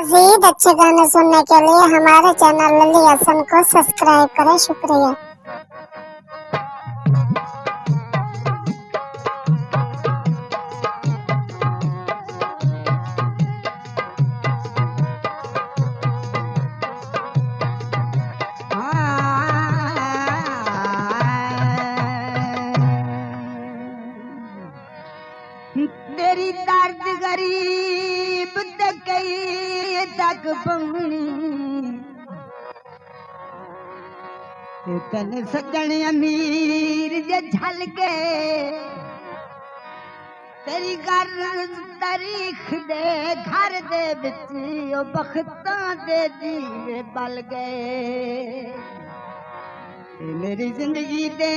मजीद अच्छे गाने सुनने के लिए हमारे चैनल लली हसन को सब्सक्राइब करें। शुक्रिया। तेरी दर्द गरीब तक पहुंचनी तन सजन अमीर जे झल के तेरी घर तारीख दे घर दे विच ओ बख्तां दे दीवे बल गए। मेरी जिंदगी दे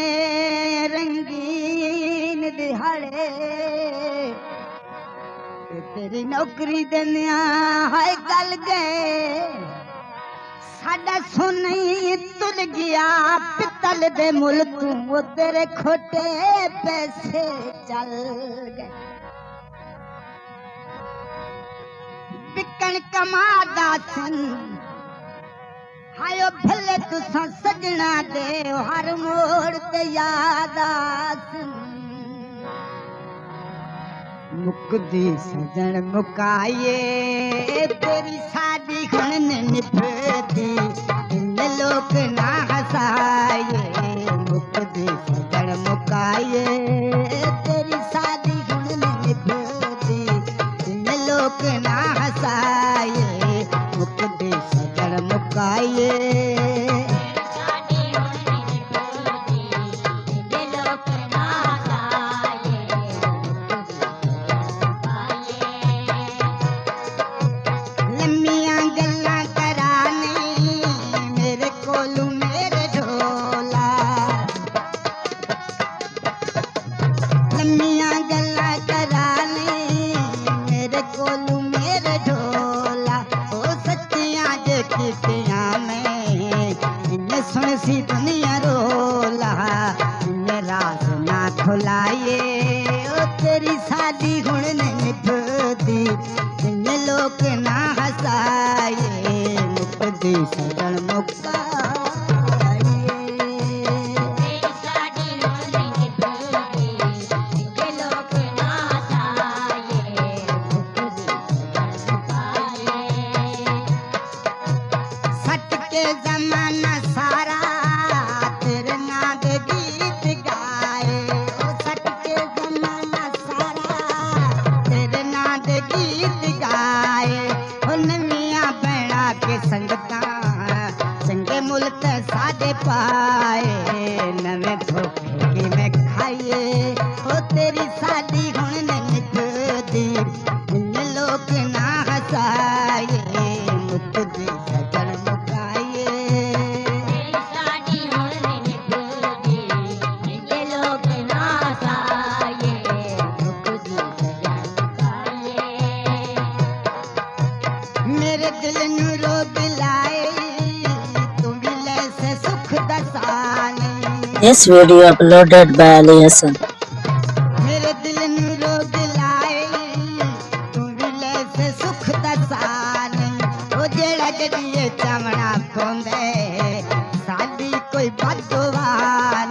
रंगीन दिहाड़े तेरी नौकरी देनिया है गल गए। साडा सोना ही तुल गया पितल दे मुल तू वो तेरे खोटे पैसे चल गए। बिकन कमादा सन हायो भले तुसा सजना दे हर मोड़ ते याद आसन। मुकदी सजन मुकाए तेरी शादी हुन निभदी इन लोग ना हसाए। मुकदी सजन मुकाए तेरी शादी हुन निभदी इन लोग ना हसाए। मुकदी सजन मुकाए सी दुनिया रोला मेरा सुना खुलाए। ओ तेरी शादी हुन निभदी इन लोग ना हसाए। मुकदी सजन मुकाए जमाना सारा तेरे नाम दे गीत गाए। ओ सटके जमाना सारा तेरे नाम दे गीत गाए। ओ नमिया बैणा के संगता चंगे मुल ते सादे पाए। नवे धोखे की में खाइए ओ तेरी शादी हुन निभदी इन लोग ना हसाए। मुकदी सजन मेरे दिल नु रोग लाए तू मिले से सुख दसाने। This video uploaded by Ali Hassan. मेरे दिल नु रोग लाए तू मिले से सुख दसाने। ओ जेड़ा जड़िए चमड़ा पोंदे साडी कोई बदवा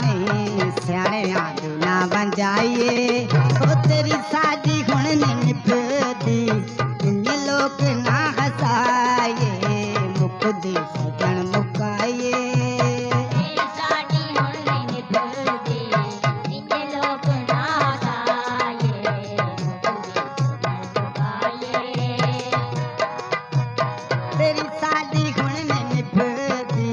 नहीं सियाने आदू ना बन जाइए। ओ तेरी शादी हुन निभदी इन लोग ना हसाए। मुकदी सजन मुकाए तेरी शादी हुन निभदी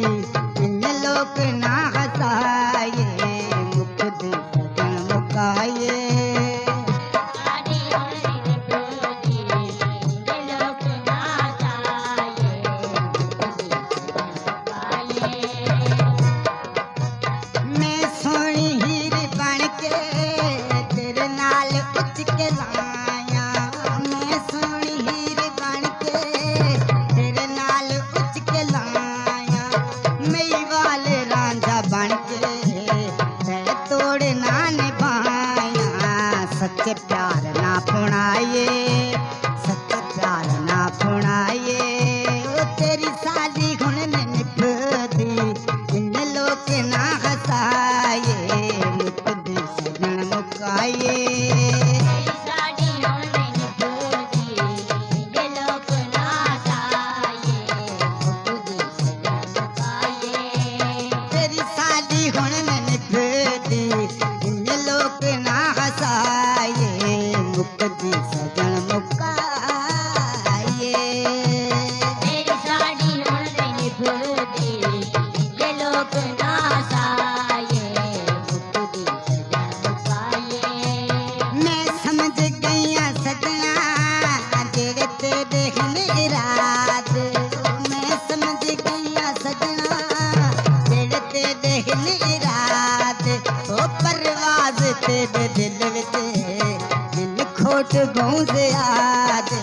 कोट गाँव से आदे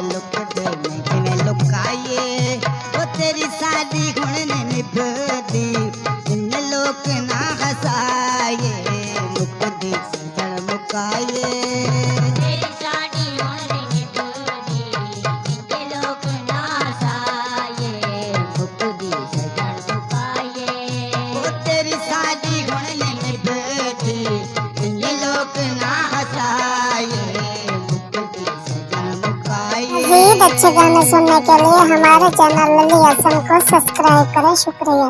लुक दे में लुकाए वो तेरी शादी हुण ने निभदी इन लोग ना हसाए लुक दी सजन मुकाए तेरी साड़ी होने निभदी इनके लोग ना साये मुख दी सजन मुकाये वो तेरी शादी हुण ने निभदी इन लोग ना हसाए लुक दी सजन मुकाए। मजीद अच्छे गाने सुनने के लिए हमारे चैनल लल्ली हसन को सब्सक्राइब करें। शुक्रिया।